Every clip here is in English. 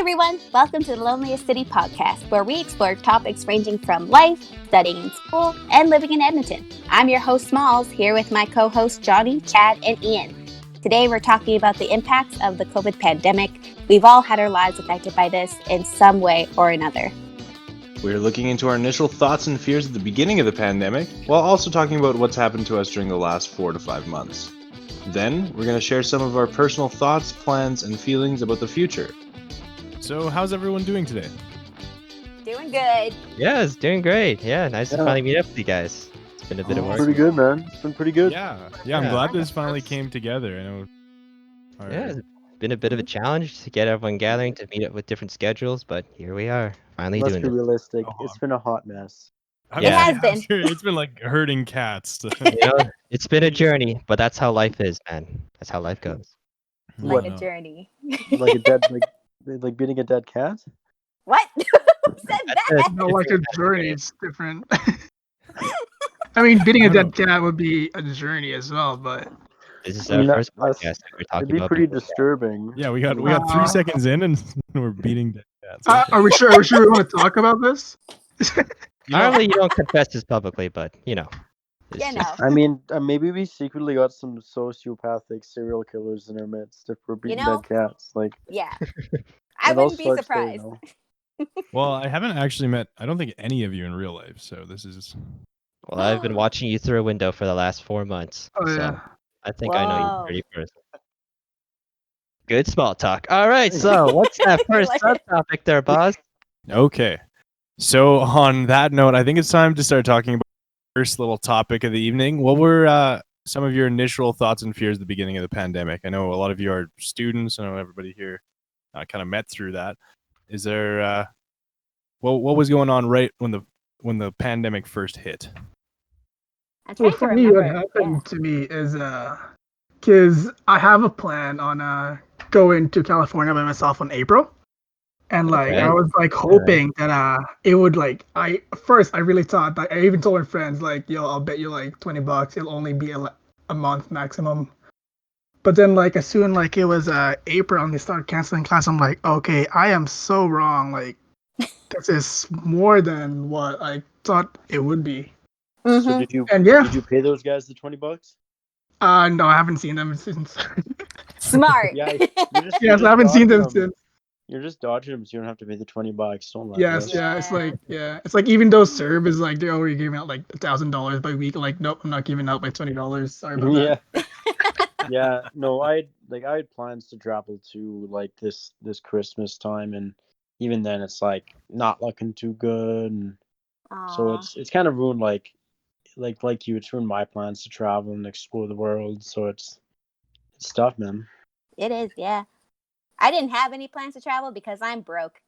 everyone, welcome to the Loneliest City podcast, where we explore topics ranging from life, studying in school, and living in Edmonton. I'm your host, Smalls, here with my co-hosts, Johnny, Chad, and Ian. Today, we're talking about the impacts of the COVID pandemic. We've all had our lives affected by this in some way or another. We're looking into our initial thoughts and fears at the beginning of the pandemic, while also talking about what's happened to us during the last 4 to 5 months. Then, we're going to share some of our personal thoughts, plans, and feelings about the future. So, how's everyone doing today? Doing good. Yeah, it's doing great. Yeah, nice to finally meet up with you guys. It's been a bit of work. Pretty good, man. It's been pretty good. Yeah, I'm glad this finally came together. I know. It's been a bit of a challenge to get everyone gathering to meet up with different schedules, but here we are, finally Let's doing be it. realistic. It's been a hot mess. It has been. It's been like herding cats. It's been a journey, but that's how life is, man. That's how life goes. Like a journey. Like a dead, like beating a dead cat? What? Who said that? No, like a journey. It's different. I mean, beating a dead cat would be a journey as well, but This is our first podcast that we're talking It'd be about. pretty disturbing. Yeah, we got 3 seconds in and we're beating dead cats. are we sure? Are we sure we want to talk about this? Normally, you don't confess this publicly, but you know. Yeah, no. I mean, maybe we secretly got some sociopathic serial killers in our midst if we're beating dead cats. Like, yeah. I wouldn't be surprised. Well, I haven't actually met, I don't think, any of you in real life, so this is... Well, I've been watching you through a window for the last 4 months, so I think I know you pretty first. Good small talk. All right, so what's that first subtopic there, boss? Okay. So on that note, I think it's time to start talking about the first little topic of the evening. What were some of your initial thoughts and fears at the beginning of the pandemic? I know a lot of you are students. I know everybody here kind of met through that. Is there what was going on right when the pandemic first hit? Well, for me, what happened to me is because I have a plan on going to California by myself in April. And I was hoping that it would I really thought that I even told my friends yo, I'll bet you $20 it'll only be a month maximum. But then as soon it was April and they started canceling class, I'm like, okay, I am so wrong. This is more than what I thought it would be. Mm-hmm. So did you pay those guys the $20? No, I haven't seen them since. Smart. Yeah, yes, I haven't seen them since. You're just dodging them, so you don't have to pay the $20. Don't lie. Yes, it's even though Serb is they're already giving out $1,000 by week. Nope, I'm not giving out my $20. Sorry about that. Yeah, no, I had plans to travel to this Christmas time, and even then it's not looking too good, and so it's kind of ruined it's ruined my plans to travel and explore the world. So it's tough, man. It is, yeah. I didn't have any plans to travel because I'm broke.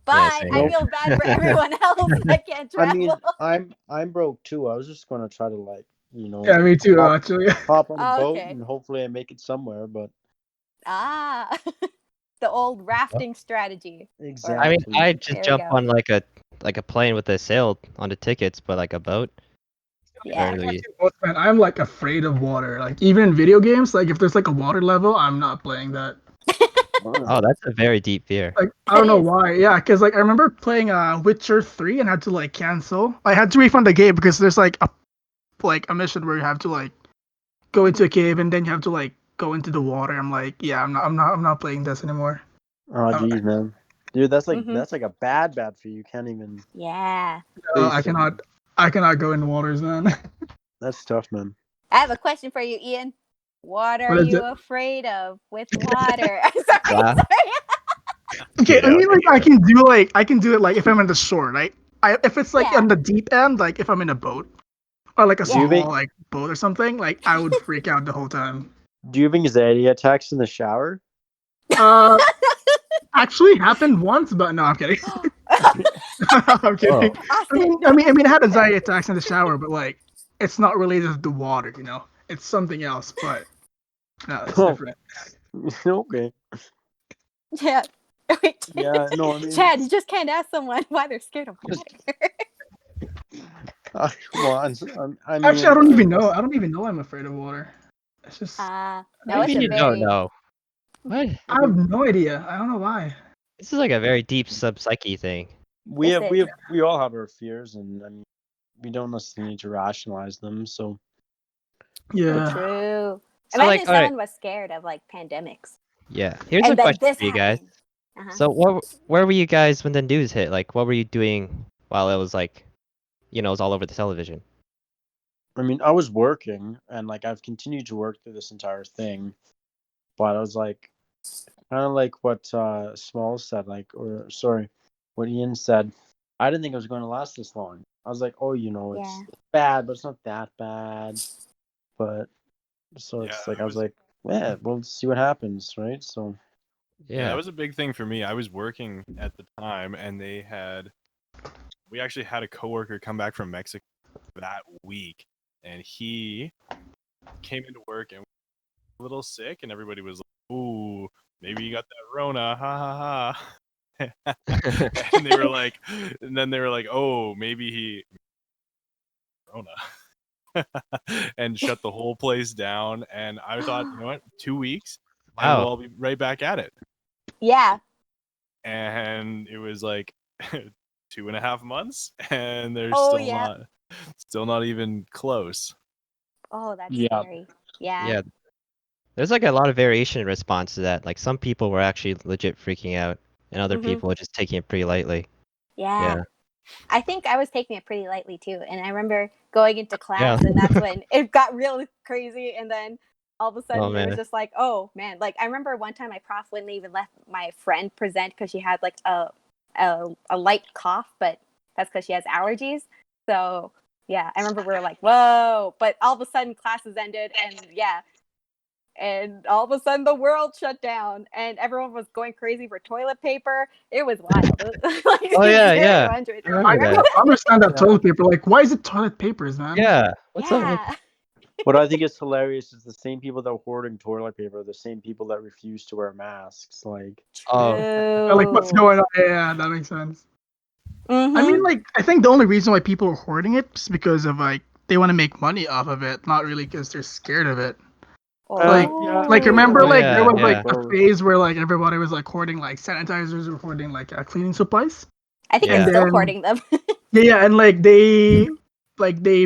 But I feel bad for everyone else that can't travel. I mean, I'm broke too. I was just gonna try to Yeah, me too, actually. hop on a boat and hopefully I make it somewhere. But the old rafting strategy. Exactly. I mean, I'd just jump on a plane with a sail on the tickets, but a boat. Yeah. Man, I'm afraid of water. Even in video games, if there's a water level, I'm not playing that. Oh, that's a very deep fear. I don't know why. Yeah, because I remember playing Witcher 3 and had to cancel. I had to refund the game because there's a mission where you have to go into a cave and then you have to go into the water. I'm I'm not playing this anymore. Oh geez, man, dude, that's that's a bad for you. You can't even. Yeah. I cannot go in the waters, man. That's tough, man. I have a question for you, Ian. What are you afraid of with water? sorry. Okay, I mean I can do it if I'm in the shore, right? If it's on the deep end, if I'm in a boat or a small boat or something, I would freak out the whole time. Do you have anxiety attacks in the shower? Actually happened once, but no, I'm kidding. I'm kidding. Oh. I mean, I had anxiety attacks in the shower, but it's not related to the water, It's something else, but no, it's different. Okay. Yeah. Wait. Yeah, no, I mean, Chad, you just can't ask someone why they're scared of water. I mean, actually, I don't even know. I don't even know I'm afraid of water. It's just. No, Maybe you don't know. What? I have no idea. I don't know why. This is like a very deep sub-psyche thing. We all have our fears, and I mean, we don't necessarily need to rationalize them. So Yeah. True. So, Imagine like, if all right, someone was scared of like pandemics, yeah. Here's a and then question this for you guys. happened. Uh-huh. So, where were you guys when the news hit? Like, what were you doing while it was like, it was all over the television? I mean, I was working, and like I've continued to work through this entire thing, but I was like, kind of like what Small said, what Ian said. I didn't think it was going to last this long. I was like, oh, it's bad, but it's not that bad. But so it's like I was like, yeah, we'll see what happens, right? So Yeah, that was a big thing for me. I was working at the time, and we actually had a coworker come back from Mexico that week, and he came into work and was a little sick, and everybody was like, "Ooh, maybe you got that Rona, ha ha ha." And they were like, and then they were like, "Oh, maybe he Rona," and shut the whole place down. And I thought, you know what, 2 weeks, and we'll all be right back at it. Yeah. And it was like 2.5 months, and they're still not even close. Oh, that's scary. Yeah. Yeah. There's like a lot of variation in response to that. Like some people were actually legit freaking out, and other people were just taking it pretty lightly. Yeah. I think I was taking it pretty lightly too, and I remember going into class, and that's when it got real crazy. And then all of a sudden, it was just like, oh man! Like I remember one time, my prof wouldn't even let my friend present because she had like a light cough, but that's because she has allergies. So yeah, I remember we were like, whoa! But all of a sudden, classes ended, and all of a sudden the world shut down, and everyone was going crazy for toilet paper. It was wild. Like, oh yeah. I understand that toilet paper. Like, why is it toilet papers, man? Yeah. What's up with... What I think is hilarious is the same people that are hoarding toilet paper are the same people that refuse to wear masks. Like, like what's going on? Yeah, that makes sense. I mean, like, I think the only reason why people are hoarding it is because of like they want to make money off of it, not really because they're scared of it. Like remember, like there was like a phase where like everybody was like hoarding like sanitizers or hoarding like cleaning supplies. I think they're still hoarding them. Yeah, and like they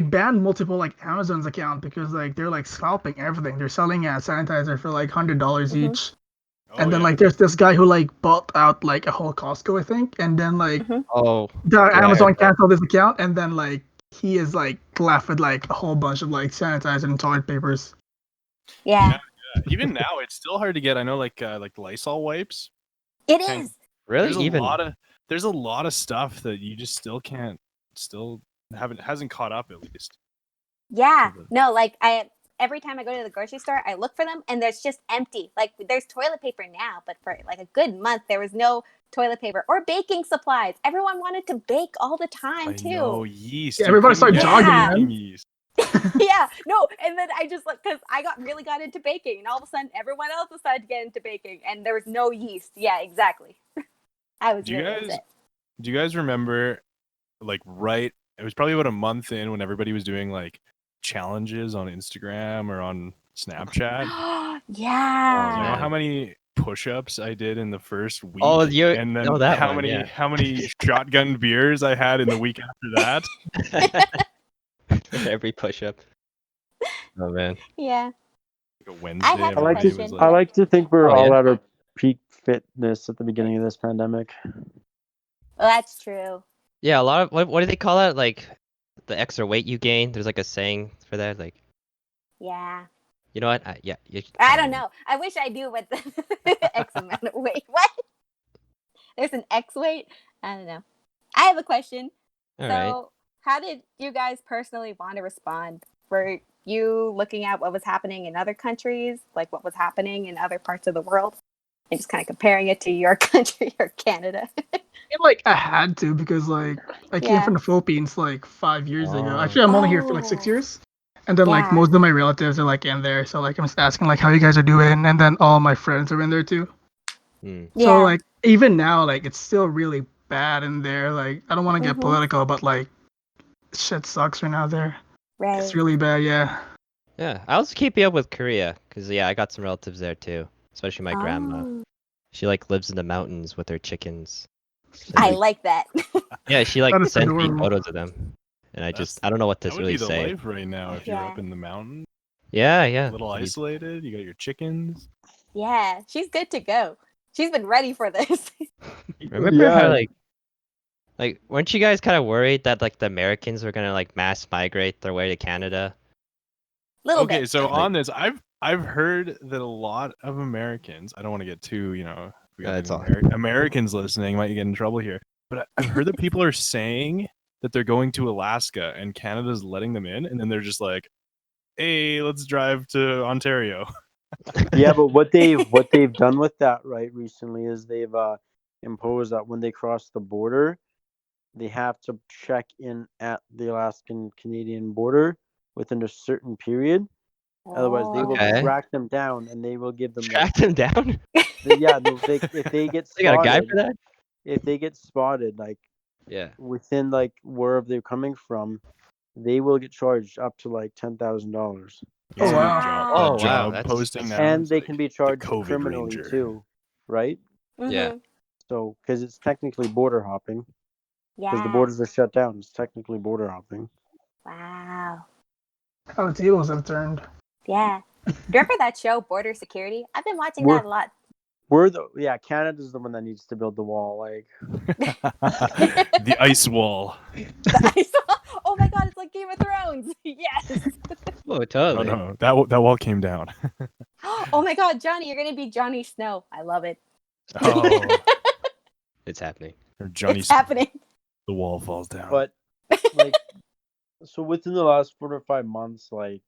banned multiple like Amazon's account because like they're like scalping everything. They're selling sanitizer for like $100 each. And then like there's this guy who like bought out like a whole Costco, I think, and then like Amazon canceled his account, and then like he is like left with like a whole bunch of like sanitizer and toilet papers. Yeah. Even now, it's still hard to get. I know, like Lysol wipes. It is. Really? There's a lot of stuff that you just still hasn't caught up, at least. Yeah. No, like every time I go to the grocery store, I look for them, and there's just empty. Like there's toilet paper now, but for like a good month, there was no toilet paper or baking supplies. Everyone wanted to bake all the time too. No yeast. Yeah, everybody started jogging. Yeast. Yeah, no, and then I just like because I really got into baking, and all of a sudden everyone else decided to get into baking, and there was no yeast. Yeah, exactly. I was. Do you guys remember, like, it was probably about a month in when everybody was doing like challenges on Instagram or on Snapchat? Yeah. You know how many push-ups I did in the first week? Oh, and then how many shotgun beers I had in the week after that? Every push-up. Oh man. Yeah. Like a Wednesday. I like to think we're all at our peak fitness at the beginning of this pandemic. Well, that's true. Yeah, a lot of what do they call that? Like the extra weight you gain. There's like a saying for that. Like. Yeah. You know what? I don't know. I wish I knew what the X amount of weight. What? There's an X weight? I don't know. I have a question. All right. How did you guys personally want to respond? Were you looking at what was happening in other countries, like what was happening in other parts of the world, and just kind of comparing it to your country or Canada? Like I had to because like I came from the Philippines like 5 years ago. Actually, I'm only here for like 6 years. And then like most of my relatives are like in there, so like I'm just asking like how you guys are doing, and then all my friends are in there too. So like even now like it's still really bad in there. Like I don't want to get political, but like shit sucks right now there. Right. It's really bad, yeah. Yeah, I was keeping up with Korea because I got some relatives there too, especially my grandma. She like lives in the mountains with her chickens. I like that. Yeah, she like That is sends me adorable. photos of them, and I don't know what to That would really be the say. life right now if you're Yeah. up in the mountain, Yeah, a little isolated. You got your chickens. Yeah, she's good to go. She's been ready for this. Remember how Yeah. like weren't you guys kind of worried that like the Americans were gonna like mass migrate their way to Canada? Little Okay, bit. so Like- on this, I've heard that a lot of Americans. I don't want to get too, if we got It's any all- Americans listening, might get in trouble here. But I've heard that people are saying that they're going to Alaska and Canada's letting them in, and then they're just like, "Hey, let's drive to Ontario." Yeah, but what they've done with that recently is they've imposed that when they cross the border, they have to check in at the Alaskan Canadian border within a certain period. Otherwise, they will Okay. track them down and they will give them Track them down. if they get They got a guy spotted, for that? if they get spotted like Yeah. within like wherever they're coming from, they will get charged up to like $10,000. Oh, See wow. that job, Oh, that wow, job that's- posting now. And it's they like can be the charged COVID criminally Ranger. too, right? Yeah. Mhm. So, because it's technically border hopping, because the Yeah. borders are shut down, it's technically border hopping. Wow. How the tables have turned. Yeah. Do you remember that show, Border Security? I've been watching We're- that a lot. Canada's the one that needs to build the wall. Like, The ice wall. Oh my god, it's like Game of Thrones. Yes. Oh, Oh totally. no, that wall came down. Oh my god, Johnny, you're gonna be Johnny Snow. I love it. Oh, It's happening. or Johnny, It's happening. the wall falls down. but like, so within the last 4 to 5 months, like,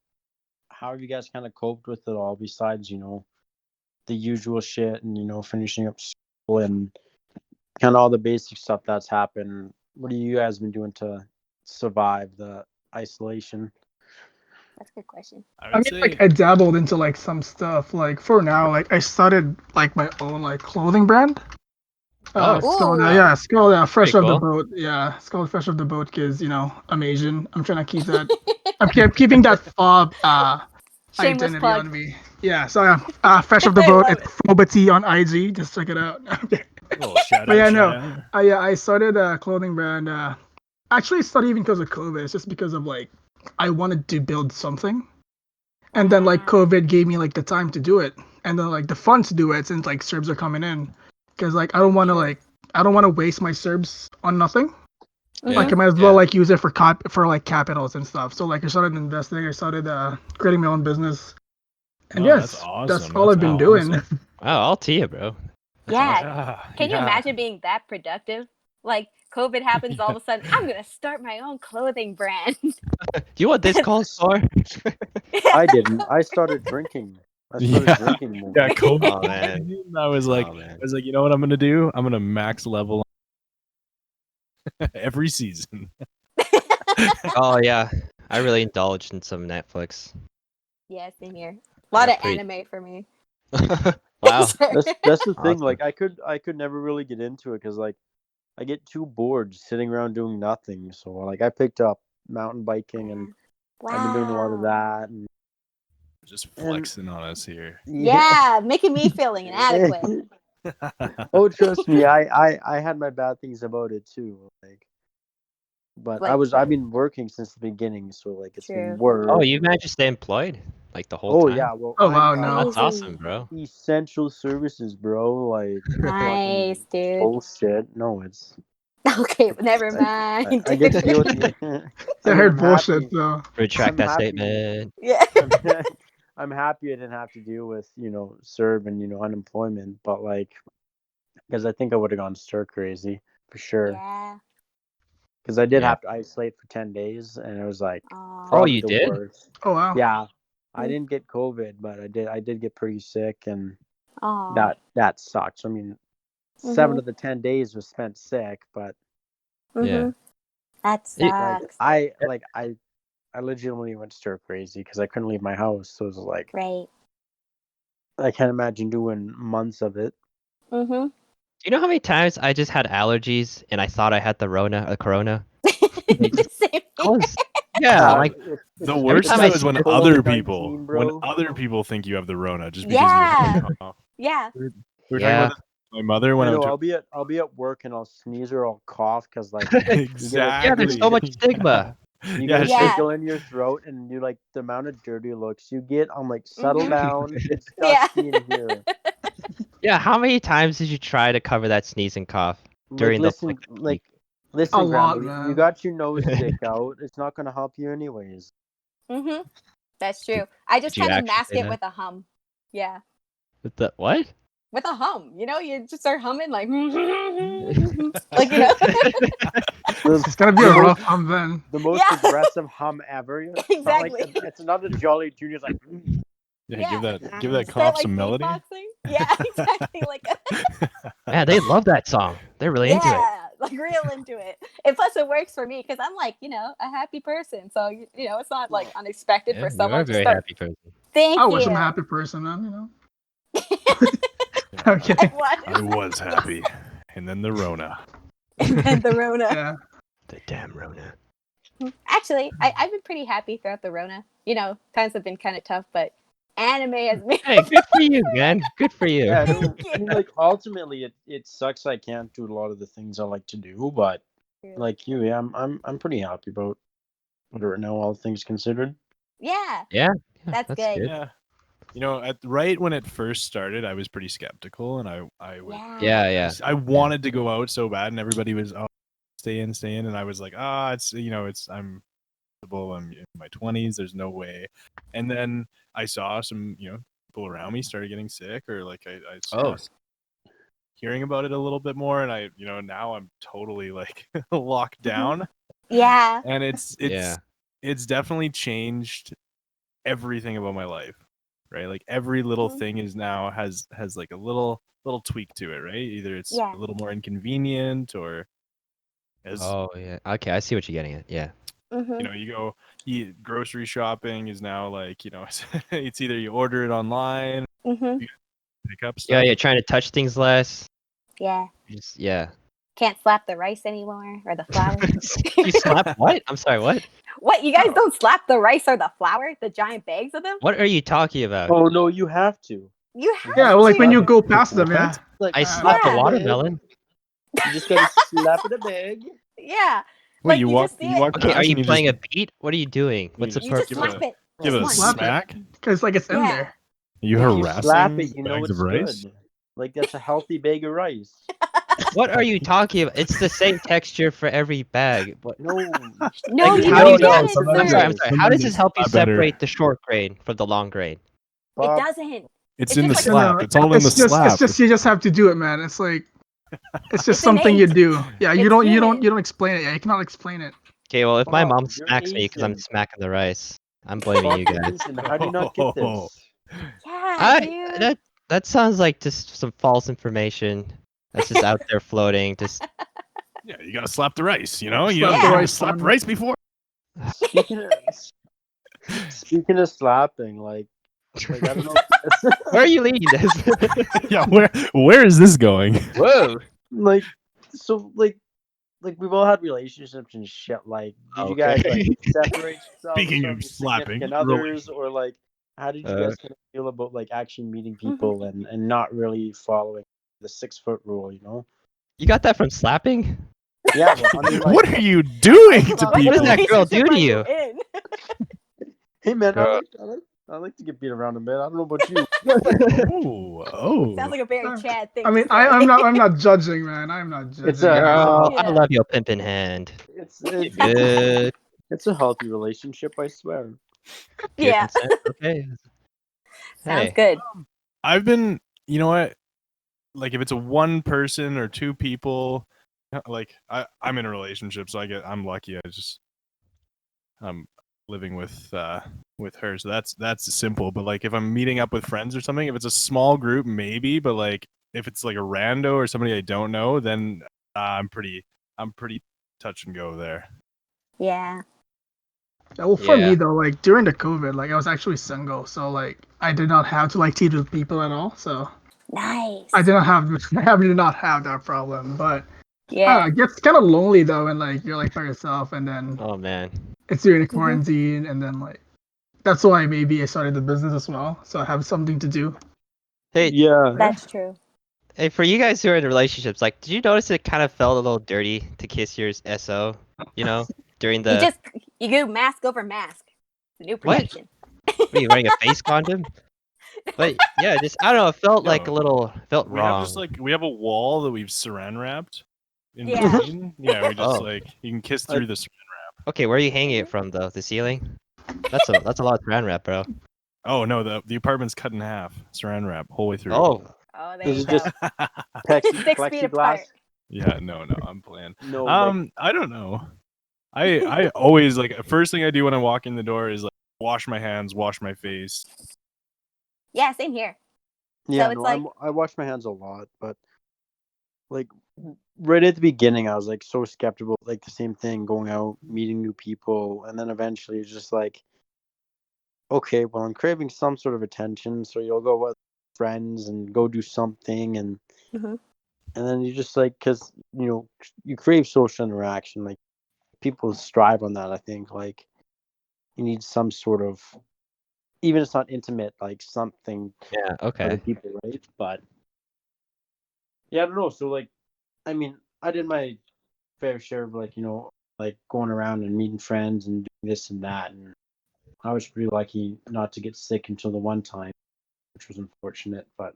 how have you guys kind of coped with it all? Besides, the usual shit and finishing up school and kind of all the basic stuff that's happened. What have you guys been doing to survive the isolation? That's a good question. I mean, like I dabbled into like some stuff. Like for now, like I started like my own like clothing brand. Oh, It's called Ooh. it's called Fresh Pretty Off the cool. Boat. Yeah, it's called Fresh Off the Boat because I'm Asian. I'm trying to keep that. I'm keeping that fob Shameless identity plug. on me. Yeah, so Fresh Off the I Boat. love It's Phobity on IG. Just check it out. little shout But out, yeah, no. shout out. I started a clothing brand. Actually, it's not even because of COVID. It's just because of like I wanted to build something, and then like Wow. COVID gave me like the time to do it, and then like the funds to do it since like Serbs are coming in, because like I don't want to waste my Serbs on nothing. Like I might as well like use it for capitals and stuff. So like I started investing. I started creating my own business, and Oh, that's that's awesome. all That's I've been awesome. doing. Wow, all to you, bro. Yeah. Can you imagine being that productive? Like COVID happens all of a sudden. I'm gonna start my own clothing brand. Do you know what this calls for? I didn't. I started drinking. I started drinking more. Yeah, COVID. Oh, man. I was like, man. you know what I'm gonna do? I'm gonna max level every season. Oh yeah, I really indulged in some Netflix. Yeah, same here. A lot Yeah, of pretty- anime for me. Wow. That's the thing. Awesome. Like, I could never really get into it because like I get too bored sitting around doing nothing. So like I picked up mountain biking and I've been doing a lot of that. And Just flexing on us here. Yeah, making me feeling inadequate. Oh, trust me, I had my bad things about it too. But I've been working since the beginning, so like it's True. been work. Oh, you managed to stay employed like the whole Oh time. yeah, well. Oh, wow, I'm, no. That's awesome, bro. essential services, bro. Like Nice, fucking dude. bullshit. No, it's Okay, never mind. I get to deal with the. I mean, heard I'm bullshit happy. though. Retract I'm that happy. statement. Yeah. I'm happy I didn't have to deal with CERB and unemployment, but like because I think I would have gone stir crazy for sure. Yeah. Because I did Yeah. have to isolate for 10 days, and it was like Aw. probably you the did? worst. Oh wow. Yeah, I Mm. didn't get COVID, but I did get pretty sick, and Aw. that sucks. I mean, 7 of the 10 days was spent sick, but Yeah. That like sucks. I legitimately went stir crazy because I couldn't leave my house. So it was like Right. I can't imagine doing months of it. Mm-hmm. Do you know how many times I just had allergies and I thought I had the corona? Same here. Yeah, like The worst time though I is when see other COVID-19, people bro. think you have the Rona just because Yeah. you have it. Yeah. We were talking Yeah. about My mother went out to I'll be at work and I'll sneeze or I'll cough because like exactly. Yeah, there's so much stigma. you Yeah, get a Yeah. tickle in your throat and you like the amount of dirty looks you get. I'm like, settle Mhm. down. It's Yeah. dusty in here. Yeah, how many times did you try to cover that sneeze and cough during the Listen, week? listen, A lot, Grandma. You man. got your nose stick out. It's not gonna help you anyways. Mhm. That's true. I just Did you kind of actually mask say it that? with a hum. Yeah. With the what? With a hum. You just start humming like like It's gonna be a rough hum then. The most Yeah. aggressive hum ever. It's not like Exactly. it's not a jolly tune. It's like Yeah, give that Start cough like some melody. beatboxing. Yeah, exactly. Like Man, they love that song. They're really into it. yeah, like real into it. And plus, it works for me because I'm like, a happy person. So it's not like unexpected Yeah, for you are a someone to very start. happy person. Thank I you. was a happy person, man. Okay. I was happy, and then the Rona. And the Rona. Yeah. The damn Rona. Actually, I've been pretty happy throughout the Rona. Times have been kind of tough, but anime has been. Hey, good for you, man. Good for you. yeah. No, I mean, like ultimately, it sucks. I can't do a lot of the things I like to do, but like you, yeah, I'm pretty happy about it right now, all things considered. Yeah, Yeah, that's good. Yeah. Right when it first started, I was pretty skeptical, and I was yeah. I wanted to go out so bad, and everybody was stay in, and I was like, I'm in my 20s. There's no way. And then I saw some people around me started getting sick, or like I started hearing about it a little bit more, and I now I'm totally like locked down. Yeah. And it's definitely changed everything about my life, right? Like every little thing is now has like a little tweak to it, right? Either it's a little more inconvenient or Oh yeah. Okay, I see what you're getting at. Yeah. you go grocery shopping is now like it's either you order it online, you pick up stuff. Yeah, you're trying to touch things less. Yeah. Yeah. Can't slap the rice anymore or the flour. You slap what? I'm sorry, what? What? You guys don't slap the rice or the flour? The giant bags of them? What are you talking about? Oh no, you have to. You have Yeah, well, like to. when you go past them, yeah. Like I slapped a watermelon. You just gotta slap it a bag. Yeah. Wait, like you walk Okay, are past you and playing a beat? What are you doing? What's the You just purpose? slap it. Give it a Just once. smack? Because like it's in Yeah. there. You If harassing you slap it, you know bags it's of rice? good. Like that's a healthy bag of rice. What are you talking about? It's the same texture for every bag. What? No, No, Like, you how do you get it, sometimes sir. I'm sorry. How does this help you a lot better. separate the short grain from the long grain? It doesn't. It's in the just like slap. It's all in the slap. It's just you just have to do it, man. It's like it's just It's something you innate. do. Yeah, you It's don't human. explain it. Yeah, you cannot explain it. Okay, well, if my Bob, mom you're smacks me because I'm Asian. smacking the rice, I'm blaming Bob, you you're guys. Asian. How do you not get this? Yeah, dude. That sounds like just some false information that's just out there floating. Just Yeah, you gotta slap the rice. You Slap the gotta rice, slap son. the rice before. Speaking of slapping, like I don't know. where are you leading this? Yeah, where is this going? Whoa! like we've all had relationships and shit. Like, did you guys Okay. like separate yourselves Speaking from of your slapping, significant others, or like how did you guys kind of feel about like actually meeting people and not really following the 6 foot rule? You got that from slapping? Yeah, well, I mean, like, what are you doing to What people? did that girl do to you? hey man, Girl. I like to get beat around a bit. I don't know about you. Oh. Sounds like a very Chad thing. I mean, to say. I'm not judging, man. I'm not judging. It's a Girl, I Yeah. love your pimpin' hand. it's Good. it's a healthy relationship, I swear. Pure Yeah. consent. Okay. Sounds Hey. good. I've been, you know what? Like if it's a one person or two people, like I'm in a relationship, so I'm lucky. I'm living with her, so that's simple. But like if I'm meeting up with friends or something, if it's a small group, maybe. But like if it's like a rando or somebody I don't know, then I'm pretty touch and go there. Yeah. Yeah, well, for me though, like during the COVID, like I was actually single, so like I did not have to like teach with people at all. So Nice. I did not have that problem. But Yeah. it gets kind of lonely though, when like you're like by yourself, and then Oh man. it's during the quarantine, and then like that's why maybe I started the business as well, so I have something to do. Hey, Yeah. That's true. Hey, for you guys who are in relationships, like, did you notice it kind of felt a little dirty to kiss your SO? You know, during the You go mask over mask. The new what? protection. What are you wearing a face condom? But yeah, just I don't know. It felt like No. a little felt We have wrong. just like we have a wall that we've saran wrapped in Yeah. between. Yeah, we just Oh. like you can kiss through the saran wrap. Okay, where are you hanging it from though? The ceiling? That's a lot of saran wrap, bro. Oh no, the apartment's cut in half. Saran wrap whole way through. Oh, Oh, there Is you it go. just 6 feet apart. plexiglass? Yeah, no, I'm playing. No, like I don't know. I always like first thing I do when I walk in the door is like wash my hands, wash my face. Yeah, same here. yeah, So it's no, like I wash my hands a lot, but like right at the beginning, I was like so skeptical, like the same thing, going out, meeting new people, and then eventually it's just like, okay, well, I'm craving some sort of attention, so you'll go with friends and go do something, and Mhm. and then you just like, because you crave social interaction, like people strive on that. I think like you need some sort of, even if it's not intimate, like something yeah. with other Okay. people, right? But yeah, I don't know. So like, I mean, I did my fair share of like like going around and meeting friends and doing this and that, and I was pretty lucky not to get sick until the one time, which was unfortunate. But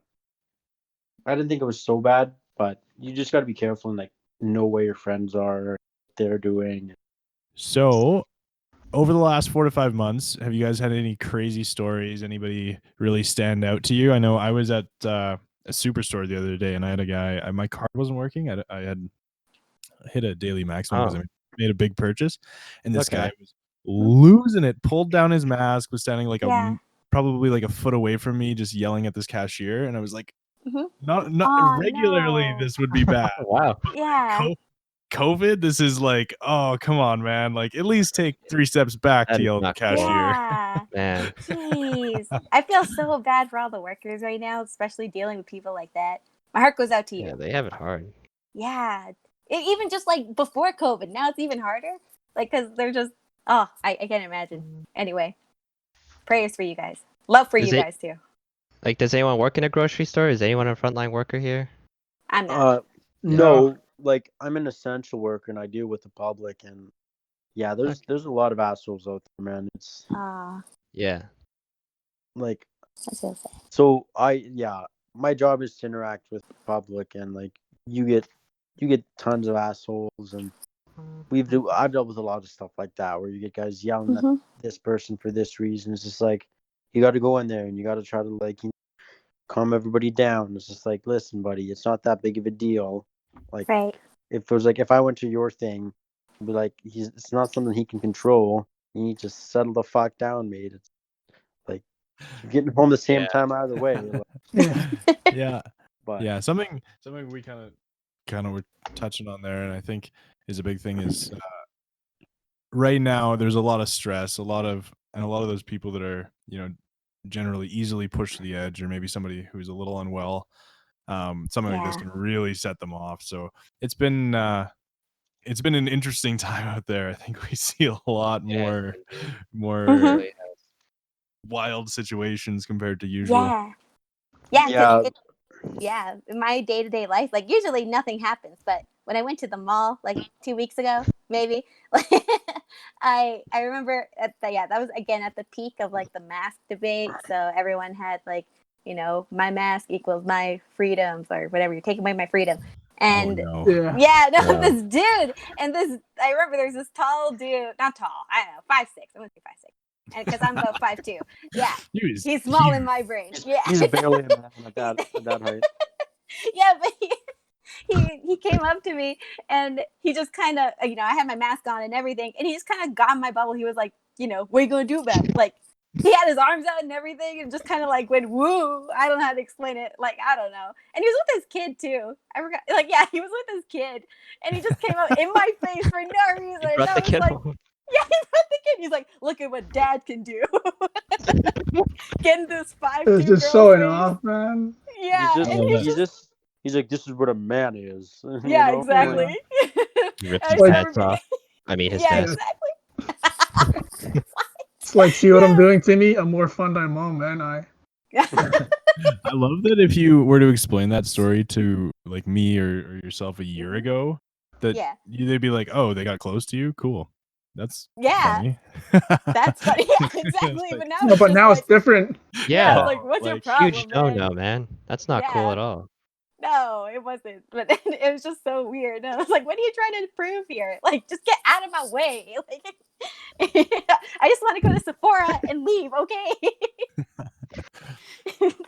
I didn't think it was so bad. But you just got to be careful and like know where your friends are, what they're doing. So, over the last 4 to 5 months, have you guys had any crazy stories? Anybody really stand out to you? I know I was at a superstore the other day, and I had a guy. My card wasn't working. I had hit a daily maximum because Oh, I made a big purchase, and this guy okay. was losing it. Pulled down his mask, was standing like Yeah. probably like a foot away from me, just yelling at this cashier, and I was like, Mhm. not Oh, regularly. no. This would be bad. Oh, wow. Yeah. COVID, this is like, oh, come on, man. Like, at least take 3 steps back That to is yell at the not cool, cashier. Yeah. man. Jeez. I feel so bad for all the workers right now, especially dealing with people like that. My heart goes out to you. Yeah, they have it hard. Yeah. Even just like before COVID, now it's even harder. Like, because they're just, oh, I can't imagine. Anyway, prayers for you guys. Love for Does you it guys too. like does anyone work in a grocery store? Is anyone a frontline worker here? I'm not. No, like I'm an essential worker and I deal with the public, and yeah, Okay. there's a lot of assholes out there, man. It's Yeah. like, I feel sad. so my job is to interact with the public, and like you get tons of assholes, and I've dealt with a lot of stuff like that where you get guys yelling at this person for this reason. It's just like you got to go in there and you got to try to like calm everybody down. It's just like, listen, buddy, it's not that big of a deal. Like Right. if it was like if I went to your thing, I'd be like, it's not something he can control. You need to settle the fuck down, mate. It's like you're getting home the same Yeah. time either way. Like, Yeah. but Yeah. Something we kind of were touching on there, and I think is a big thing is right now there's a lot of stress, a lot of those people that are, generally easily pushed to the edge, or maybe somebody who's a little unwell. Something like this Yeah. can really set them off. So it's been an interesting time out there. I think we see a lot more Mhm. wild situations compared to usual. Yeah. Yeah. yeah, Yeah, in my day-to-day life, like usually nothing happens, but when I went to the mall like 2 weeks ago, maybe, like, I remember that was again at the peak of like the mask debate. So everyone had like, my mask equals my freedoms or whatever. You're taking away my freedom. Oh And no. Yeah. yeah, no, Yeah. this dude and I remember there's this tall dude, not tall, I don't know, 5'6". I'm gonna say 5'6", and because I'm about 5'2". Yeah, he's small in my brain. Yeah, he's barely a man at that height. yeah, but he came up to me and he just kind of, I had my mask on and everything, and he just kind of got in my bubble. He was like, what are you gonna do about it? Like, he had his arms out and everything, and just kind of like went woo. I don't know how to explain it. Like, I don't know. And he was with his kid too. I forgot. Like, yeah, he was with his kid, and he just came up in my face for no reason. Brought I the was kid like, home. yeah, he brought the kid. He's like, look at what dad can do. Getting this 5'2" It was just girl's showing face. off, man. Yeah, and He's like, this is what a man is. yeah, exactly. He ripped I his Like- hats off. I mean his yeah, mask. exactly. It's like, see what I'm doing to me? I'm more fun than mom, man. I I love that if you were to explain that story to like me or yourself a year ago, that they'd be like, "Oh, they got close to you? Cool. That's funny." That's funny. Yeah, exactly. Like, but now No, it's but just now like, it's different. yeah, it's Yeah. like, what's your like, Huge problem, man? no, man. That's not cool at all. No, it wasn't. But it was just so weird. And I was like, what are you trying to prove here? Like, just get out of my way. Like, I just want to go to Sephora and leave, okay?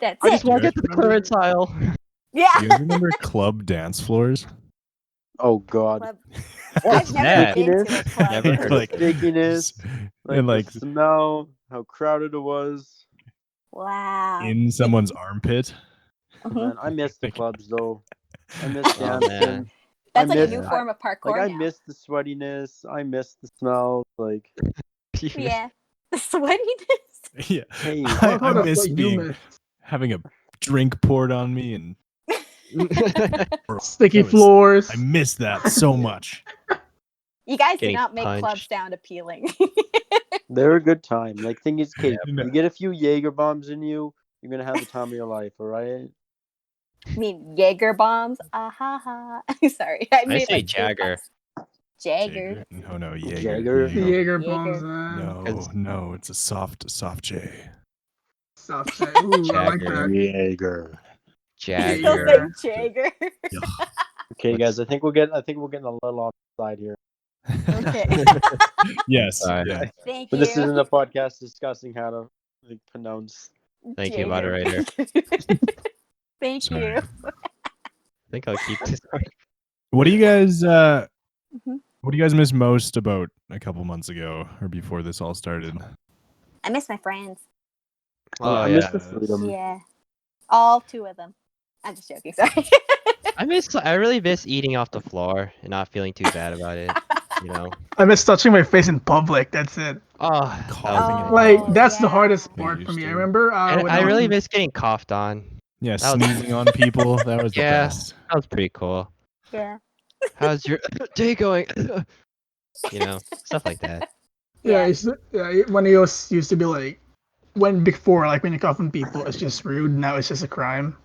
That's I just it. want to get to the clearance aisle. Yeah. do you guys remember club dance floors? Oh God. Club. What's I've never that? been to a club. Never heard Like- of it. Stickiness, like and like the smell, how crowded it was. Wow. in someone's armpit. Man, I miss the clubs though. I miss Oh, dancing. man. That's I like a miss, new form of parkour like I now. miss the sweatiness. I miss the smell. Like, Yeah. The sweatiness. Yeah. hey, I That's miss what you miss. having a drink poured on me and Sticky that was- floors. I miss that so much. You guys do Getting not make clubs punched. sound appealing. they're a good time. Like, thing is, Kate, Yeah. you get a few Jaeger bombs in you, you're gonna have the time of your life. All right. I mean, Jaeger bombs. Ah ha ha. Sorry, I made say like Jagger. Jagger. No, no, Jaeger. Jagger? The Jaeger bombs. No, it's a soft J. Soft J. Ooh, I like Jagger. that. Jaeger. Still Jagger. say Jagger. Okay, guys, I think we're getting a little off the side here. Okay. Yes. Sorry. Yeah. Thank But you. this isn't a podcast discussing how to pronounce. Thank you, Jagger. moderator. Thank Sorry. you. I think I'll keep this. What do you guys Mhm. what do you guys miss most about a couple months ago or before this all started? I miss my friends. Oh, I yeah. miss the freedom. Yeah. All two of them. I'm just joking. Sorry. I really miss eating off the floor and not feeling too bad about it. You know. I miss touching my face in public. That's it. Oh, that was Coughing a in good Like one. that's the yeah. hardest Yeah, part you for me. I used to. remember And when I was really in- miss getting coughed on. Yeah, That was- sneezing on people. That was the Yeah. best. That was pretty cool. Yeah. How's your day going? You know, stuff like that. yeah, when it used to be like when before like when you cough on people, it's just rude. Now it's just a crime.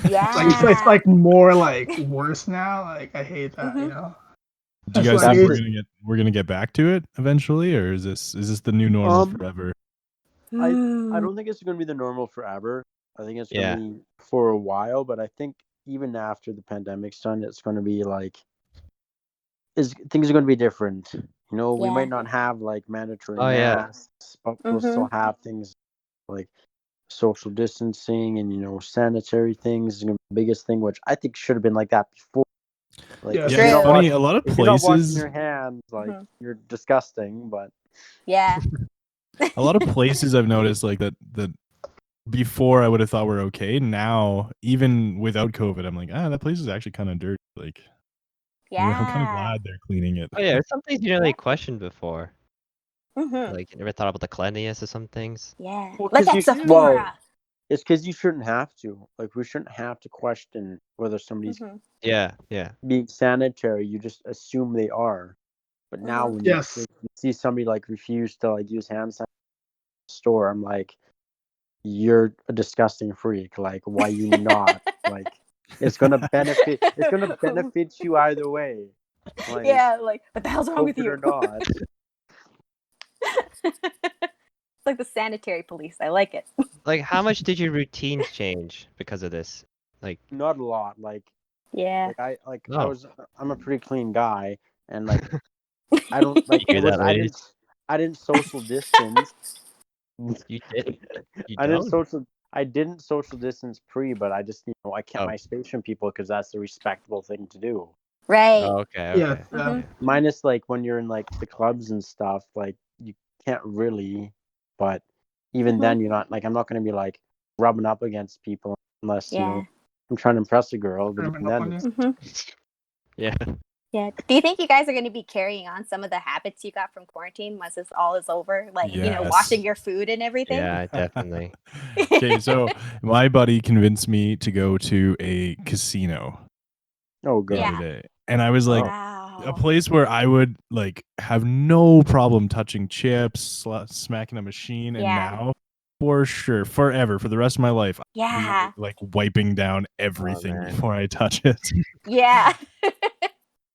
Yeah. Like it's like more like worse now. Like I hate that. Mhm. You know. Do you That's guys why think it's- we're gonna get back to it eventually, or is this the new normal forever? I don't think it's going to be the normal forever. I think it's going Yeah. to be for a while, but I think even after the pandemic's done, it's going to be like things are going to be different. You know, we Yeah. might not have like mandatory Oh, yeah. masks, but we'll still have things like social distancing and sanitary things is gonna be the biggest thing, which I think should have been like that before. Like, Yeah, if Yeah, you're it's not funny. washing- A lot of if you're not washing places, your hands, like you're disgusting. But Yeah. a lot of places I've noticed like that before I would have thought were okay. Now, even without COVID, I'm like, that place is actually kind of dirty. Like, Yeah. I'm kind of glad they're cleaning it. Oh yeah, there's some things you never really questioned before. Mhm. Like you never thought about the cleanliness of some things. Yeah. Well, Like 'cause at you should- Sephora. it's because you shouldn't have to. Like, we shouldn't have to question whether somebody's Yeah, yeah. being sanitary. You just assume they are. But now, when you see somebody like refuse to like use hand sanitizer in the store, I'm like, you're a disgusting freak. Like, why you not? Like, it's gonna benefit. It's gonna benefit you either way. Like, Yeah, like what the hell's wrong with COVID you? or not. It's like the sanitary police. I like it. Like, how much did your routines change because of this? Like, Not a lot. Like, Yeah. I'm a pretty clean guy, and like, I don't like. You hear that, ladies? I didn't social distance. You did. You I don't? didn't social distance but I just I kept Oh. my space from people because that's the respectable thing to do. Right. Oh, okay. Yeah. Okay. Minus like when you're in like the clubs and stuff, like you can't really. But even then, you're not like I'm not gonna be like rubbing up against people unless I'm trying to impress a girl. But even then, it's, Yeah. Yeah. Do you think you guys are going to be carrying on some of the habits you got from quarantine once this all is over? Like, Yes. washing your food and everything? Yeah, definitely. Okay, so my buddy convinced me to go to a casino oh the god, other day, and I was like, Wow. a place where I would like have no problem touching chips, smacking a machine, and Yeah. now for sure, forever, for the rest of my life. Yeah. Like wiping down everything before I touch it. Yeah.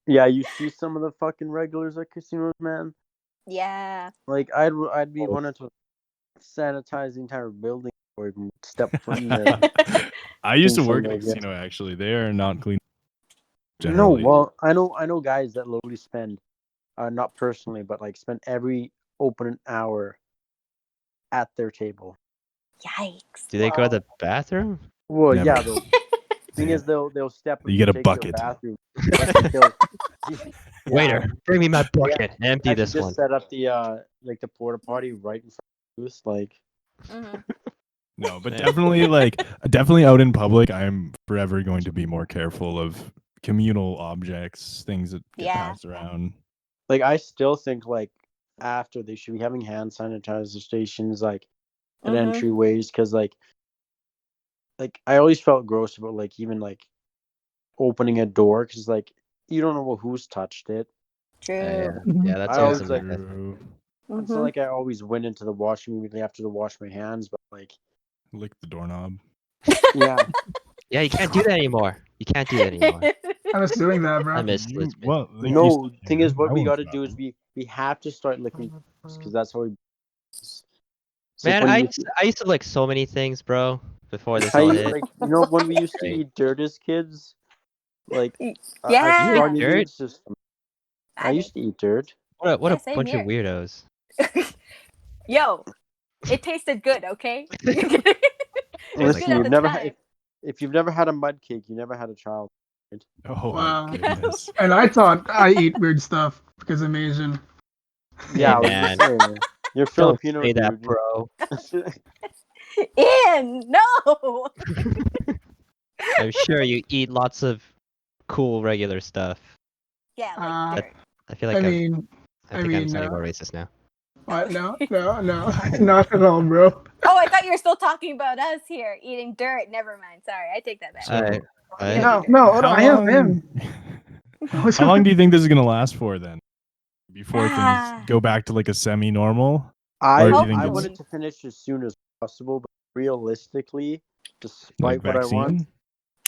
Yeah, you see some of the fucking regulars at casinos, man. Yeah. Like I'd be wanting to sanitize the entire building before I even step foot in there. I used to Things work like at a that. casino. Actually, they are not clean. No, Generally, well, I know guys that literally spend, not personally, but like spend every open hour at their table. Yikes. Do they go to the bathroom? Well, Never. yeah. The thing is, they'll step in You get a particular bucket. bathroom. Like, they'll, yeah, Waiter, bring me my yeah, bucket. Empty actually this just one. set up the like the porta potty right in front of the booth. Like, No, but Man. definitely out in public, I am forever going to be more careful of communal objects, things that get Yeah. passed around. like I still think like after they should be having hand sanitizer stations like at entryways, because like I always felt gross about like even like opening a door, because like you don't know who's touched it. True. Yeah, that's I always always a like myth. it's not like I always went into the washroom immediately after to wash my hands, but like Lick the doorknob. yeah, Yeah, you can't do that anymore. You can't do that anymore. I was doing that, bro. I miss Lisbon. Well, like no. Thing is, what I we won't got to stop. do is we have to start licking because that's how we. It's Man, like when I used to like so many things, bro, before this I all used, hit. like when we used to Great. eat dirt as kids, like I Yeah. strong You ate immune dirt? system. I used to eat dirt. What Yeah, a same bunch here. of weirdos. Yo, it tasted good, okay? It was Listen, good at the time. if you've never had a mud cake, you never had a child. Oh Wow. my goodness. And I thought I eat weird stuff because I'm Asian. Yeah, I Hey, was man. gonna say, you're Don't Filipino, say that, dude. bro. Ian, no. I'm sure you eat lots of cool regular stuff. Yeah, Uh, like dirt. I feel I like mean, I think I'm sounding more racist now. what? No, not at all, bro. Oh, I thought you were still talking about us here eating dirt. Never mind. Sorry, I take that back. So, Alright. We Alright. don't eat No, dirt. no, I am him. How long do you think this is gonna last for then? Before things Ah. go back to like a semi-normal? I Or do you think I it's want it to finish as soon as possible, but realistically, like despite what I want, vaccine?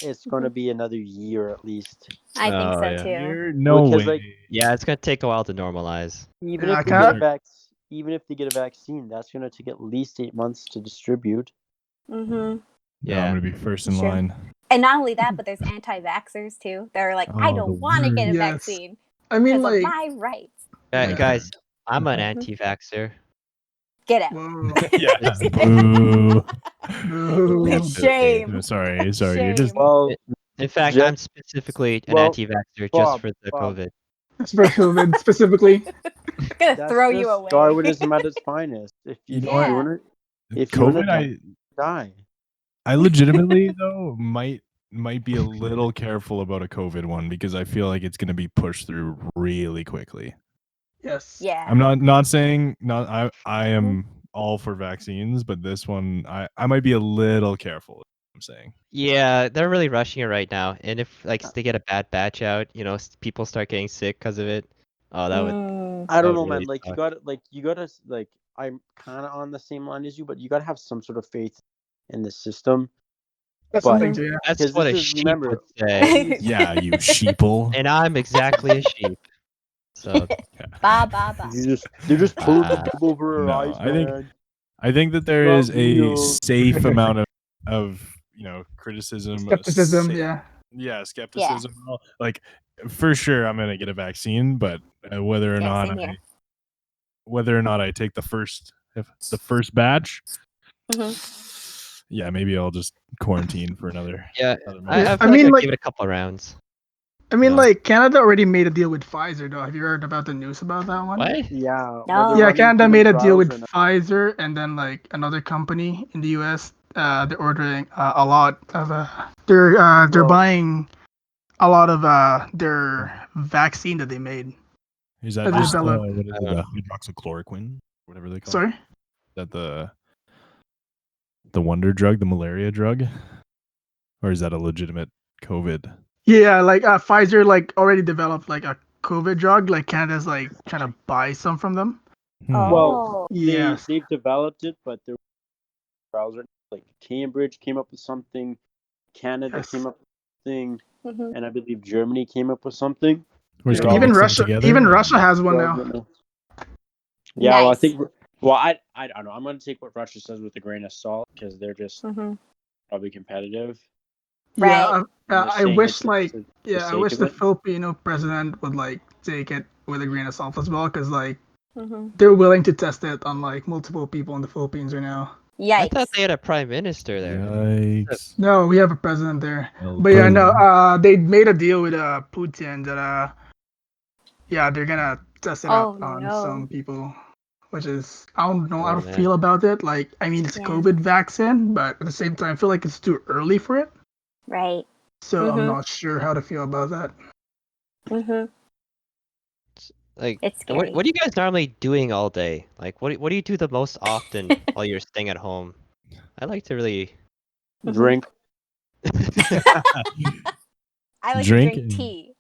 it's gonna be another year at least. I think Oh, so yeah. too. No Because, way. like, Yeah, it's gonna take a while to normalize. even Yeah, if they get a even if they get a vaccine, that's gonna take at least 8 months to distribute. Mm-hmm. No, I'm Yeah. gonna be first in Sure. line. And not only that, but there's anti-vaxxers too. They're like, I Oh, the don't want to get a Yes. vaccine I mean, because of like, my rights. Yeah. Guys, I'm an anti-vaxxer. Get out. whoa, Yeah. Boo. boo. Shame. Sorry. You're Shame. just Well, In fact, Just- I'm specifically an well, anti-vaxxer just Bob, for the Bob. COVID. For COVID specifically. I'm gonna that's throw just you away. Darwinism at its finest. If You know what? if you wanna COVID. die. I legitimately though might be a little careful about a COVID one because I feel like it's gonna be pushed through really quickly. Yes. Yeah. I'm not saying I am all for vaccines, but this one I might be a little careful. I'm saying. Yeah, they're really rushing it right now. And if they get a bad batch out, people start getting sick because of it. Oh, that would I don't would know, man. really Like suck. you gotta like I'm kind of on the same line as you, but you gotta have some sort of faith in the system. That's But- something too, yeah. That's 'cause what this a is- sheep remember, would say. Yeah, you sheeple. And I'm exactly a sheep. So Ba ba ba. They're just pulling the Ah. wool over our No, eyes, man. I think that there Not is a real. safe amount of criticism, Skepticism, yeah. skepticism. Like for sure, I'm gonna get a vaccine, but whether or Yeah, not same here. I take the first batch, Mhm. yeah, maybe I'll just quarantine for another. yeah, month. I I feel mean, I'd like- give it a couple rounds. I mean, No. like, Canada already made a deal with Pfizer, though. Have you heard about the news about that one? What? Yeah. No. they're Yeah, running Canada human made a deal with trials right Pfizer, and then like another company in the U.S. They're ordering a lot of. They're Well- buying a lot of their vaccine that they made. Is that Wow. just Develop- what is it, hydroxychloroquine, whatever they call Sorry. it? Is that the wonder drug, the malaria drug, or is that a legitimate COVID? Yeah, like Pfizer like already developed like a COVID drug. Like Canada's like trying to buy some from them. Hmm. Well, Yes. they've developed it, but they're trials right now. Like Cambridge came up with something, Canada Yes. came up with something, and I believe Germany came up with something. We're just They're gonna all- Even mix them Russia, together. even Russia has one they're all now. gonna- Yeah, well, I Nice. think. Well, I don't know. I'm gonna take what Russia says with a grain of salt because they're just probably competitive. Yeah, Right. They're I saying wish it like for I sake wish of the it. Filipino president would like take it with a grain of salt as well, because like Mm-hmm. they're willing to test it on like multiple people in the Philippines right now. I Yikes. thought they had a prime minister there. Yikes. No, we have a president there, Well, but yeah, no, boom. they made a deal with Putin that yeah, they're gonna test it out Oh, on no. some people, which is I don't know how Oh, to man. feel about it. Like, I mean, it's a Yeah. COVID vaccine, but at the same time, I feel like it's too early for it. Right. So I'm Mhm. not sure how to feel about that. Mm-hmm. Like, It's scary. what are you guys normally doing all day? Like, what do you do the most often while you're staying at home? I like to really Drink. I like Drink to drink and- tea.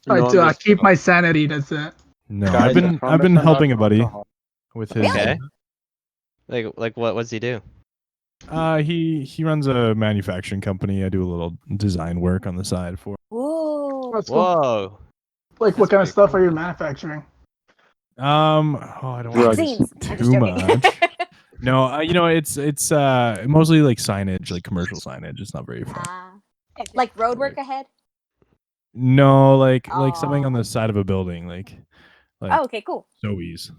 Try No, to I'm just- keep my sanity. That's it. No, Guys, I I've been promise I'm not helping a buddy alcohol. with his. Okay. Like what does he do? He runs a manufacturing company. I do a little design work on the side for. Ooh. That's cool. Whoa. Like, what That's kind of pretty stuff cool. are you manufacturing? Oh, I don't want to Vaccines. I'm just too joking. much. No, it's mostly like signage, like commercial signage. It's not very fun. Like road work ahead? No, like something on Oh. the side of a building, like Oh, okay, cool. Zoe's.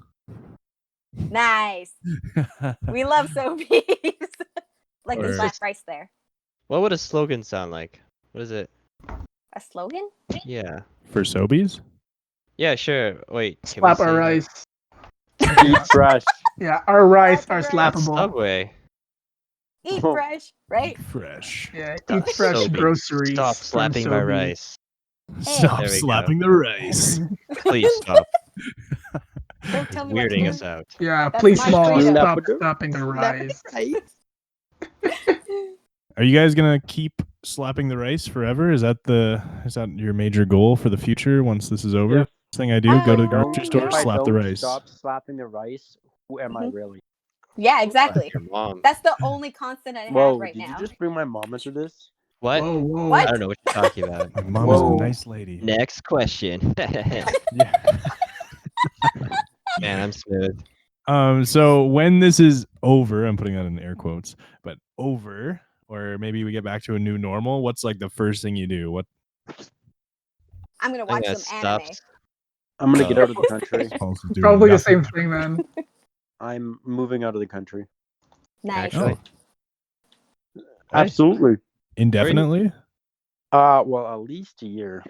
Nice. We love Sobeys. Like the Or- slap price there. What would a slogan sound like? What is it? A slogan? Yeah. For Sobeys? Yeah, sure. Wait. Can Slap we our say that? rice. Eat fresh. Yeah, our rice are That's That's slappable. Subway. Eat Oh. fresh, right? Fresh. Yeah, Stop eat fresh Sobeys. groceries. Stop from slapping my Sobeys. rice. Stop There we go. slapping the rice. Please stop. Don't It's tell me what to weirding do. us out. Yeah, That's please, my small, freedom. stop Slapping slapping the rice. Are you guys gonna keep slapping the rice forever? Is that your major goal for the future once this is over? Yeah. First thing I do, go to the Don't- grocery store, if I slap the rice. Stop slapping the rice. Who am I Mhm. really? Yeah, exactly. Your mom. That's the only constant I have Whoa! right Did now. you just bring my mom into this? What? Whoa, whoa. What? I don't know what you're talking about. My mom Whoa. is a nice lady. Next question. Yeah. Man, I'm smooth. So when this is over, I'm putting that in air quotes, but over, or maybe we get back to a new normal. What's like the first thing you do? What? I'm gonna I think watch that some anime. stops. I'm gonna get Oh. out of the country. Smalls is doing Probably the nothing. same thing, man. I'm moving out of the country. Nice. Actually. Oh, Absolutely. indefinitely? Well, at least a year.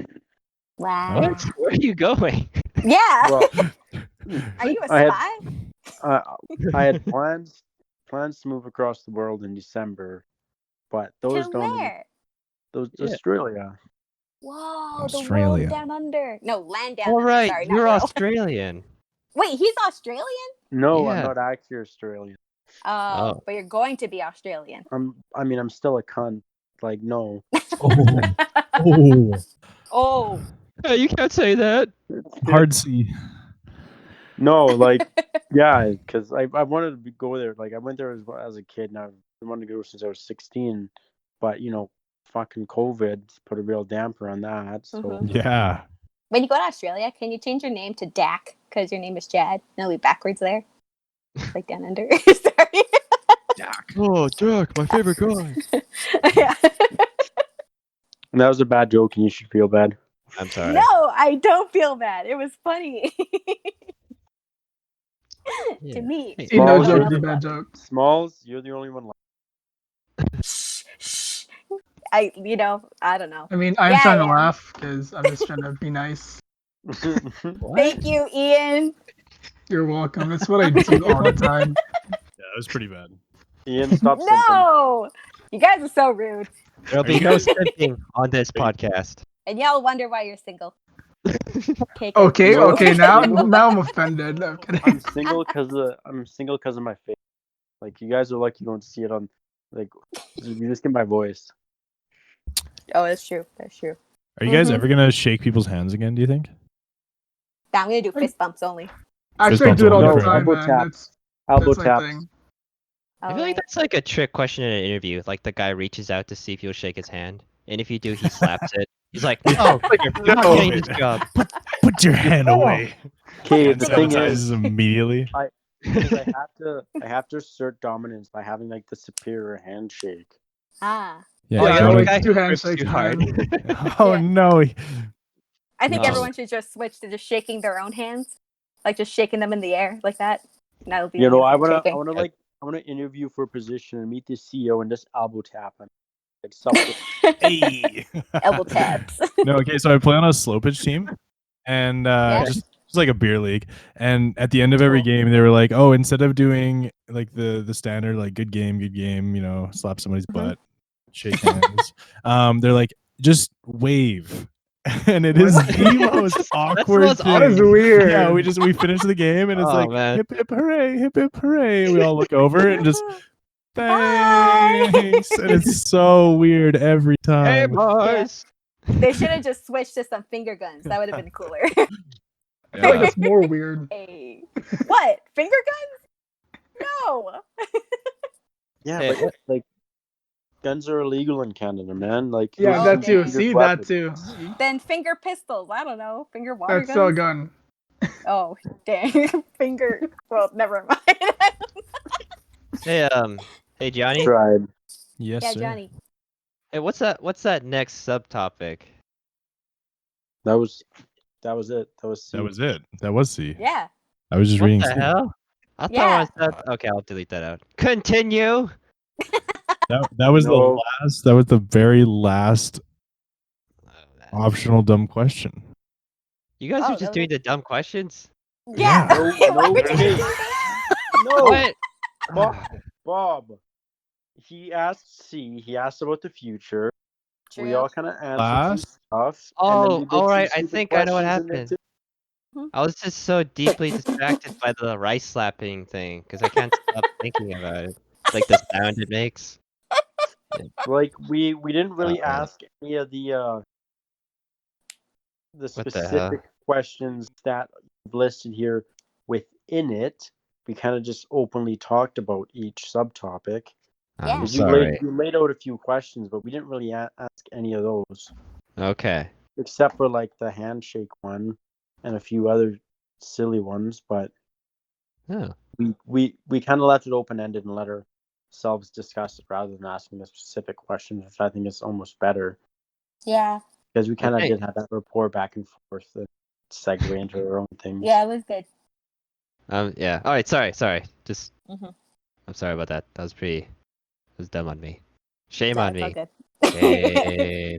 Wow. What? Where are you going? Yeah. Well, Are you a I spy? I had plans to move across the world in December, but those To don't. where? Those Yeah. Australia. Whoa, the Australia. world down under. No, land down All under. right, Sorry, you're not world. Australian. Wait, he's Australian? No, I'm Yeah. not actually Australian. Oh, but you're going to be Australian. I'm still a cunt. Like, no. Oh. Oh. Oh. Hey, you can't say that. Hard C. No, like, yeah, because I wanted to go there. Like, I went there as a kid, and I wanted to go since I was 16. But fucking COVID put a real damper on that. So Mhm. Yeah. When you go to Australia, can you change your name to Dak because your name is Chad? And it'll be backwards there. Like down under. Sorry. Oh, Jack, my favorite guy. Yeah. and that was a bad joke, and you should feel bad. I'm sorry. No, I don't feel bad. It was funny. Yeah. To me. Hey, See, no Smalls, joke you're is a the- bad joke. Smalls, you're the only one. Shh. I don't know. I mean, I'm Yeah, trying to yeah. laugh because I'm just trying to be nice. What? Thank you, Ian. You're welcome. That's what I do all the time. Yeah, that was pretty bad. Ian, stop simping. No, you guys are so rude, There'll Are be you no guys- simping on this podcast. and y'all wonder why you're single. Okay. good. Okay, No. okay. Now I'm offended. No, I'm kidding. I'm single because of my face. Like, you guys are lucky you don't see it on. Like, you just get my voice. Oh, that's true. That's true. Are you guys Mhm. ever gonna shake people's hands again? Do you think? Now I'm gonna do fist bumps only. Actually, I do it all No, the time, elbow man. tap. That's Elbow my taps. thing. I feel like that's like a trick question in an interview. Like the guy reaches out to see if you'll shake his hand, and if you do, he slaps it. He's like, "Oh, you're not getting this job." Put your hand away. Okay, Hand the thing is, sanitizes immediately. because I have to assert dominance by having like the superior handshake. Ah. Yeah, Oh, Yeah, you're the like guy two who grips handshakes, too hard. man. Oh Yeah. no. I think No. everyone should just switch to just shaking their own hands, like just shaking them in the air like that. And that'll be You know, I shaking. wanna interview for a position and meet the CEO and just elbow tap him, like something. Hey. Elbow taps. No, okay, so I play on a slow pitch team, and Yeah. just like a beer league. And at the end of every game, they were like, "Oh, instead of doing like the standard like good game, you know, slap somebody's butt, shake hands, they're like just wave." And it is the most awkward most thing. That is weird. Yeah, we finish the game, and it's Oh, like man. hip hip hooray, hip hip hooray. We all look over and just Bye. thanks, and it's so weird every Hey, time. boys. They should have just switched to some finger guns. That would have been cooler. I feel like it's more weird. Hey. What? Finger guns? No. Yeah, Hey, but like guns are illegal in Canada, man. Like Yeah, Oh, that too. okay. See, that too. Then finger pistols. I don't know. Finger water That's still a guns. gun. Oh, dang. Finger. Well, never mind. Hey, Johnny. tried. Yes, Yeah, sir. Johnny. Hey, what's that next subtopic? That was it. That was C. That was it. That was C. Yeah. I was just What reading the C. hell? I Yeah. thought I said. Okay, I'll delete that out. Continue. That was No. the last. That was the very last Oh, man. optional dumb question. You guys Oh, are just that doing the dumb questions. Yeah. No, Why no, would you hey. do that? No, What? Bob. He asked C. He asked about the future. We True. all kind of answered Last? some stuff. Oh, did all some right. I stupid think I know what questions and happened. then I was just so deeply distracted by the rice slapping thing because I can't stop thinking about it. Like the sound it makes. like we didn't really Alright. ask any of the What the specific hell? questions that you've listed here within it. We kind of just openly talked about each subtopic. Yeah. I'm 'Cause sorry. you laid out a few questions, but we didn't really ask any of those, Okay. except for like the handshake one and a few other silly ones. But Oh. we kind of left it open ended and let ourselves discuss it rather than asking the specific questions, which I think is almost better Yeah. because we kind of Okay. did have that rapport back and forth that segue into our own things. Yeah, it was good. Yeah. All right. Sorry. Just. Mhm. I'm sorry about that. That was dumb on me. Shame So on it's all me. good. Shame.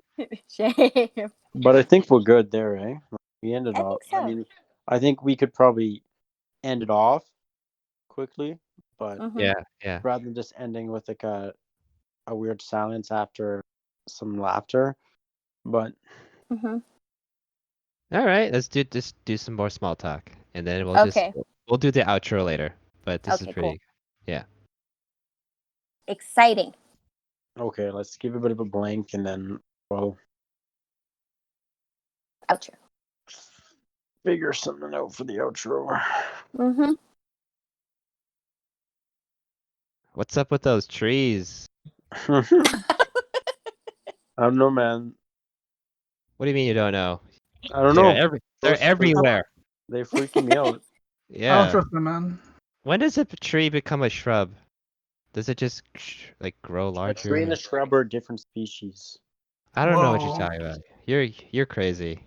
Shame. But I think we're good there, eh? We ended I off. think so. I mean, I think we could probably end it off quickly, but Mhm. Yeah. rather than just ending with like a weird silence after some laughter. But Mhm. All right. Let's do some more small talk, and then Okay. we'll do the outro later. But this is Okay, pretty. cool. Yeah. Exciting. okay, let's give a bit of a blank and then we'll Outro. figure something out for the outro. Mhm. What's up with those trees? I don't know, man. What do you mean you don't know? I don't They're know. they're everywhere. They're freaking me out. I don't Yeah. trust them, man. When does a tree become a shrub? Does it just like grow A tree larger? and a shrub are different species. I don't know what you're Whoa. talking about. You're crazy.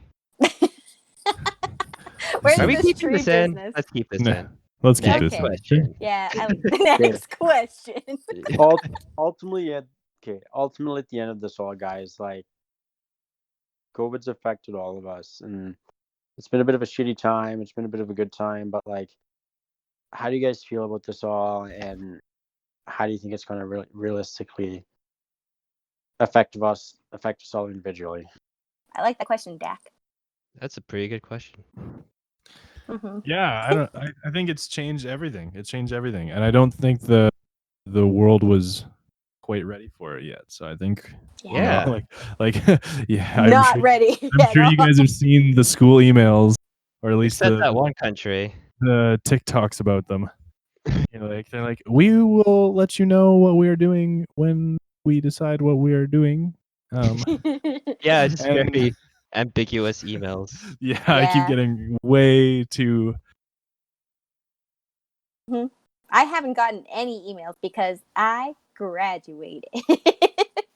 Where's Are we this keeping tree this in? business? Let's keep this No. in. Let's keep Next this. Okay. question. Yeah. Next question. Ultimately, ultimately at the end of this all, guys, like COVID's affected all of us, and it's been a bit of a shitty time. It's been a bit of a good time, but like, how do you guys feel about this all, and how do you think it's going to realistically affect us all individually? I like that question, Dak. That's a pretty good question. Mhm. Yeah, I think it's changed everything. It changed everything, and I don't think the world was quite ready for it yet. So I think Yeah. like yeah, Not sure, ready. I'm sure you guys have seen the school emails, or at least Except that one country. the TikToks about them. They're like, we will let you know what we are doing when we decide what we are doing. Yeah, it's and- very ambiguous emails. Yeah, I keep getting way too. I haven't gotten any emails because I graduated.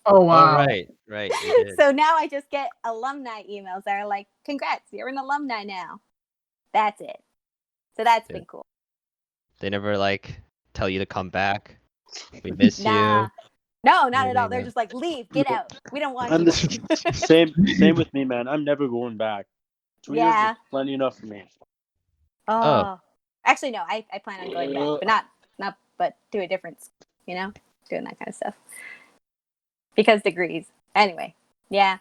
Oh wow! Oh, right. You did. So now I just get alumni emails that are like, "Congrats, you're an alumni now." That's it. So that's been cool. They never like tell you to come back. We miss you. No, not at all. Anything They're that- just like, "Leave, get out. We don't want I'm you." same with me, man. I'm never going back. 2 years is plenty enough for me. Oh. Actually, no. I plan on going back, but but to a different, doing that kind of stuff. Because degrees. Anyway, yeah.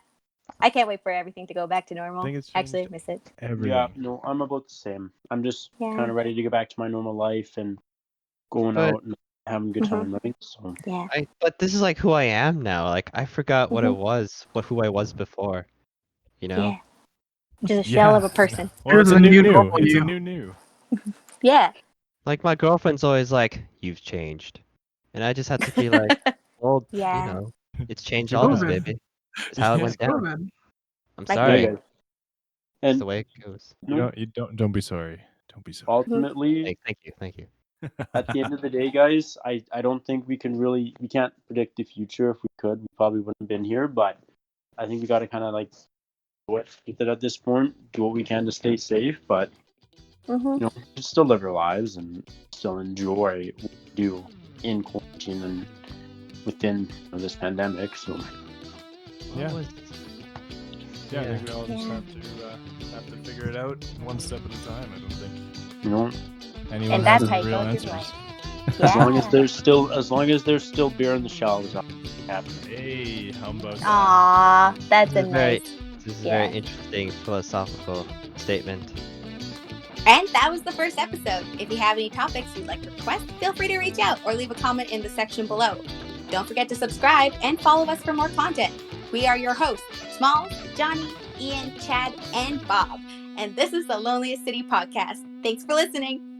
I can't wait for everything to go back to normal. Actually, I miss it. Everything. Yeah, no, I'm about the same. I'm just kind of ready to get back to my normal life and going out and having a good time, right? So Yeah. But this is like who I am now. Like I forgot what it was, who I was before. You know? Yeah. Just a shell of a person. Well, it's a new. It's a new. Yeah. Like my girlfriend's always like, "You've changed," and I just have to be like, "Well, Yeah. it's changed all this, baby. It's how it went down. I'm sorry. Yeah, It's the way it goes." You don't be sorry. Don't be sorry. Ultimately, Thank you. at the end of the day, guys, I don't think we can't predict the future. If we could, we probably wouldn't have been here. But I think we got to kind of like get it at this point, do what we can to stay safe, but just still live our lives and still enjoy what we do in quarantine and within this pandemic. So yeah, I think we all just have to figure it out one step at a time. I don't think anyone has the real answers. As long as there's still beer in the shelves, I'm happy. Hey, how about that? Aw, that's a nice. This is a very interesting philosophical statement. And that was the first episode. If you have any topics you'd like to request, feel free to reach out or leave a comment in the section below. Don't forget to subscribe and follow us for more content. We are your hosts, Smalls, Johnny, Ian, Chad, and Bob. And this is the Loneliest City Podcast. Thanks for listening.